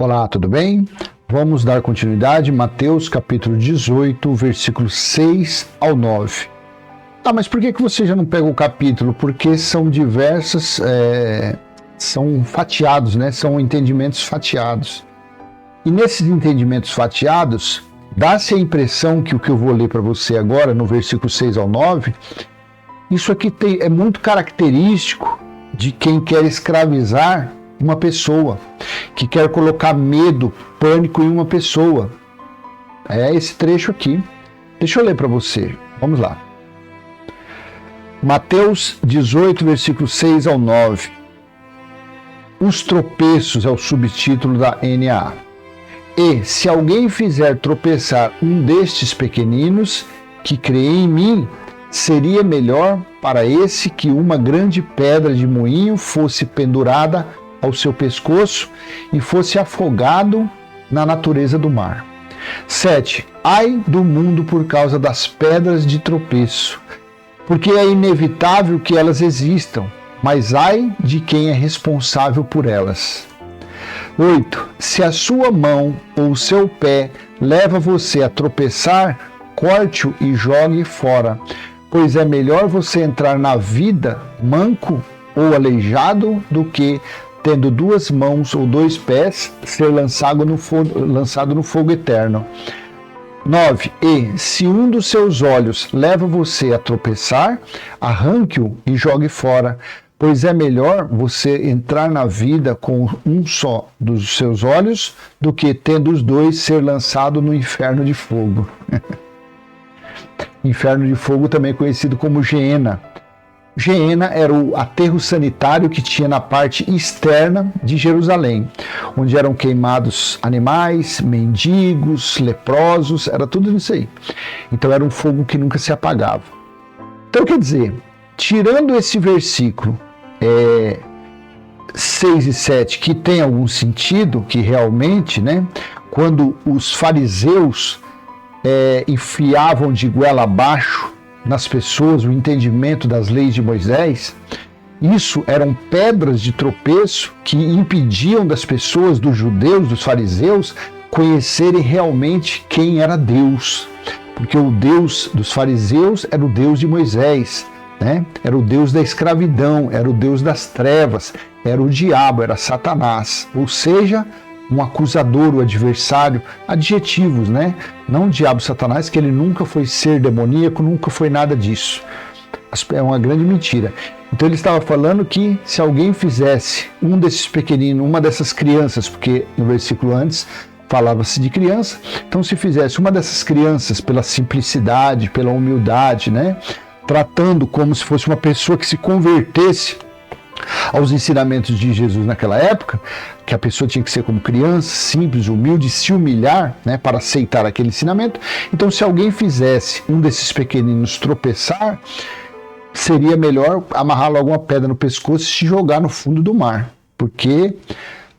Olá, tudo bem? Vamos dar continuidade, Mateus capítulo 18, versículos 6 ao 9. Mas por que você já não pega o capítulo? Porque são diversas, são fatiados, né? São entendimentos fatiados. E nesses entendimentos fatiados, dá-se a impressão que o que eu vou ler para você agora, no versículo 6 ao 9, isso aqui é muito característico de quem quer escravizar uma pessoa, que quer colocar medo, pânico em uma pessoa. É esse trecho aqui. Deixa eu ler para você. Vamos lá. Mateus 18, versículo 6 ao 9. Os tropeços é o subtítulo da NAA. E se alguém fizer tropeçar um destes pequeninos que crê em mim, seria melhor para esse que uma grande pedra de moinho fosse pendurada ao seu pescoço e fosse afogado na natureza do mar. 7. Ai do mundo por causa das pedras de tropeço, porque é inevitável que elas existam, mas ai de quem é responsável por elas. 8. Se a sua mão ou o seu pé leva você a tropeçar, corte-o e jogue fora, pois é melhor você entrar na vida manco ou aleijado do que, tendo duas mãos ou dois pés, ser lançado no fogo eterno. 9. E se um dos seus olhos leva você a tropeçar, arranque-o e jogue fora, pois é melhor você entrar na vida com um só dos seus olhos do que, tendo os dois, ser lançado no inferno de fogo. Inferno de fogo também conhecido como Geena. Geena era o aterro sanitário que tinha na parte externa de Jerusalém, onde eram queimados animais, mendigos, leprosos, era tudo isso aí. Então era um fogo que nunca se apagava. Então quer dizer, tirando esse versículo 6 e 7, que tem algum sentido, que realmente, né, quando os fariseus enfiavam de goela abaixo nas pessoas o entendimento das leis de Moisés, isso eram pedras de tropeço que impediam das pessoas, dos judeus, dos fariseus, conhecerem realmente quem era Deus. Porque o Deus dos fariseus era o Deus de Moisés, né? Era o Deus da escravidão, era o Deus das trevas, era o diabo, era Satanás. Ou seja, um acusador, o adversário, adjetivos, né? Não o diabo, Satanás, que ele nunca foi ser demoníaco, nunca foi nada disso. É uma grande mentira. Então ele estava falando que se alguém fizesse um desses pequeninos, uma dessas crianças, porque no versículo antes falava-se de criança, então se fizesse uma dessas crianças pela simplicidade, pela humildade, né? Tratando como se fosse uma pessoa que se convertesse aos ensinamentos de Jesus naquela época, que a pessoa tinha que ser como criança, simples, humilde, se humilhar, né, para aceitar aquele ensinamento. Então, se alguém fizesse um desses pequeninos tropeçar, seria melhor amarrar logo uma pedra no pescoço e se jogar no fundo do mar, porque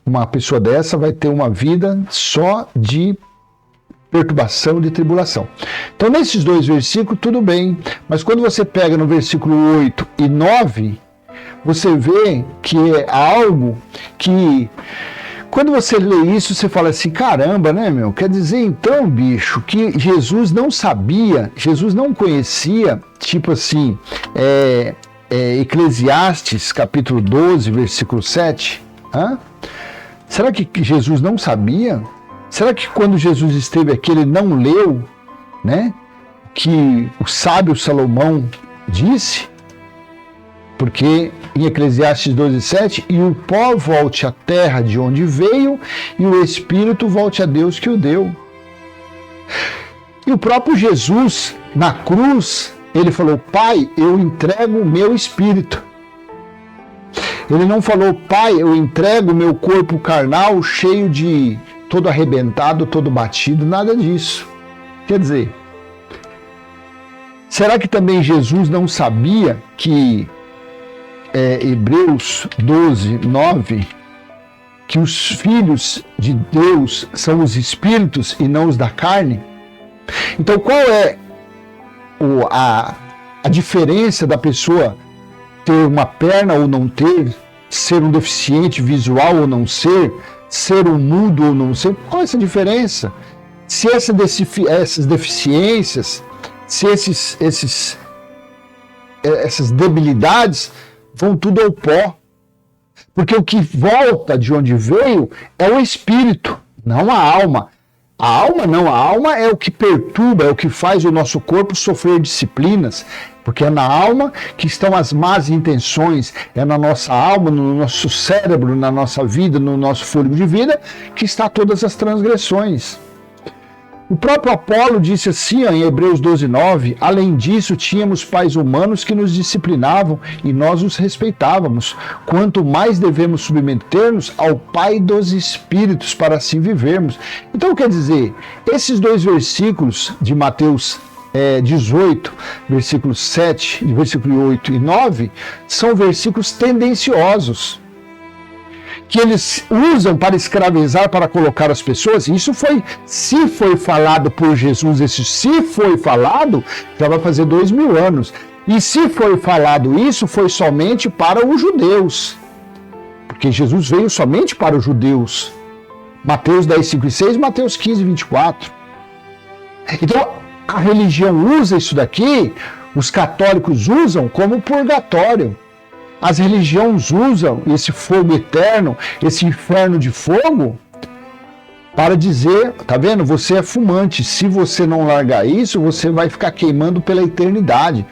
uma pessoa dessa vai ter uma vida só de perturbação, de tribulação. Então, nesses dois versículos, tudo bem, mas quando você pega no versículo 8 e 9, você vê que é algo que, quando você lê isso, você fala assim, caramba, né, meu? Quer dizer, então, bicho, que Jesus não sabia, Jesus não conhecia, tipo assim, Eclesiastes, capítulo 12, versículo 7. Será que Jesus não sabia? Será que quando Jesus esteve aqui, ele não leu, né, que o sábio Salomão disse? Porque em Eclesiastes 12:7, e o pó volte à terra de onde veio, e o espírito volte a Deus que o deu. E o próprio Jesus, na cruz, ele falou, Pai, eu entrego o meu espírito. Ele não falou, Pai, eu entrego o meu corpo carnal cheio de todo arrebentado, todo batido, nada disso. Quer dizer, será que também Jesus não sabia que Hebreus 12, 9, que os filhos de Deus são os espíritos e não os da carne? Então, qual é a diferença da pessoa ter uma perna ou não ter, ser um deficiente visual ou não ser ser um mudo ou não ser, qual é essa diferença? Se essas deficiências, se essas debilidades vão tudo ao pó. Porque o que volta de onde veio é o espírito, não a alma. A alma é o que perturba, é o que faz o nosso corpo sofrer disciplinas, porque é na alma que estão as más intenções, é na nossa alma, no nosso cérebro, na nossa vida, no nosso fôlego de vida, que está todas as transgressões. O próprio Apolo disse assim, em Hebreus 12:9, além disso, tínhamos pais humanos que nos disciplinavam e nós os respeitávamos. Quanto mais devemos submeter-nos ao Pai dos Espíritos para assim vivermos. Então, quer dizer, esses dois versículos de Mateus 18, versículos 7, versículo 8 e 9, são versículos tendenciosos, que eles usam para escravizar, para colocar as pessoas. Isso se foi falado por Jesus, se foi falado, já vai fazer 2000 anos. E se foi falado isso, foi somente para os judeus. Porque Jesus veio somente para os judeus. Mateus 10, 5 e 6, Mateus 15, 24. Então, a religião usa isso daqui, os católicos usam como purgatório. As religiões usam esse fogo eterno, esse inferno de fogo, para dizer, tá vendo? Você é fumante, se você não largar isso, você vai ficar queimando pela eternidade.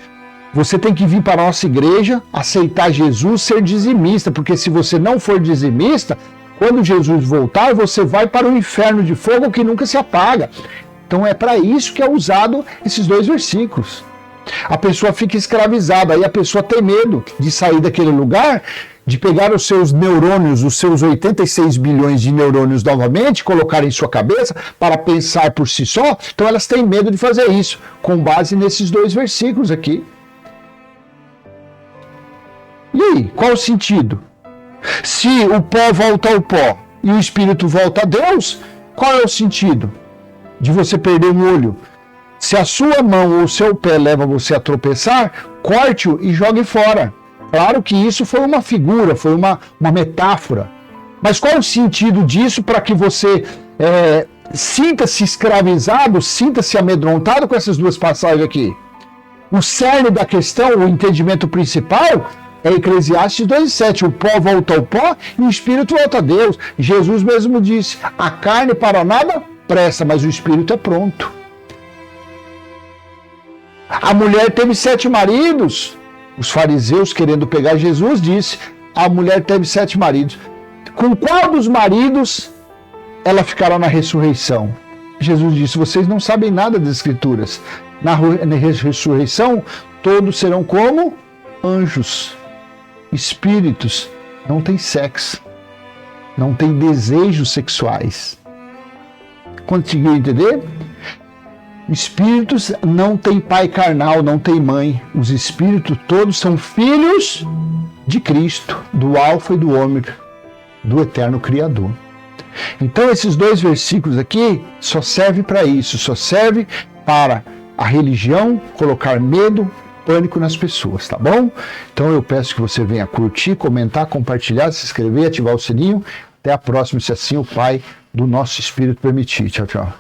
Você tem que vir para a nossa igreja, aceitar Jesus, ser dizimista, porque se você não for dizimista, quando Jesus voltar, você vai para o inferno de fogo que nunca se apaga. Então é para isso que é usado esses dois versículos. A pessoa fica escravizada, aí a pessoa tem medo de sair daquele lugar, de pegar os seus neurônios, os seus 86 bilhões de neurônios novamente, colocar em sua cabeça para pensar por si só. Então elas têm medo de fazer isso, com base nesses dois versículos aqui. E aí, qual o sentido? Se o pó volta ao pó e o espírito volta a Deus, qual é o sentido de você perder um olho? Se a sua mão ou o seu pé leva você a tropeçar, corte-o e jogue fora. Claro que isso foi uma figura, foi uma metáfora. Mas qual o sentido disso para que você sinta-se escravizado, sinta-se amedrontado com essas duas passagens aqui? O cerne da questão, o entendimento principal, é Eclesiastes 2:7. O pó volta ao pó e o espírito volta a Deus. Jesus mesmo disse, a carne para nada presta, mas o espírito é pronto. A mulher teve 7 maridos. Os fariseus, querendo pegar Jesus, disse, a mulher teve 7 maridos. Com qual dos maridos ela ficará na ressurreição? Jesus disse, vocês não sabem nada das Escrituras. Na ressurreição, todos serão como anjos, espíritos. Não tem sexo, não tem desejos sexuais. Conseguiu entender? Espíritos não têm pai carnal, não tem mãe. Os espíritos todos são filhos de Cristo, do Alfa e do Ômega, do Eterno Criador. Então esses dois versículos aqui só servem para isso, só serve para a religião colocar medo, pânico nas pessoas, tá bom? Então eu peço que você venha curtir, comentar, compartilhar, se inscrever, ativar o sininho. Até a próxima, se assim o Pai do nosso Espírito permitir. Tchau, tchau.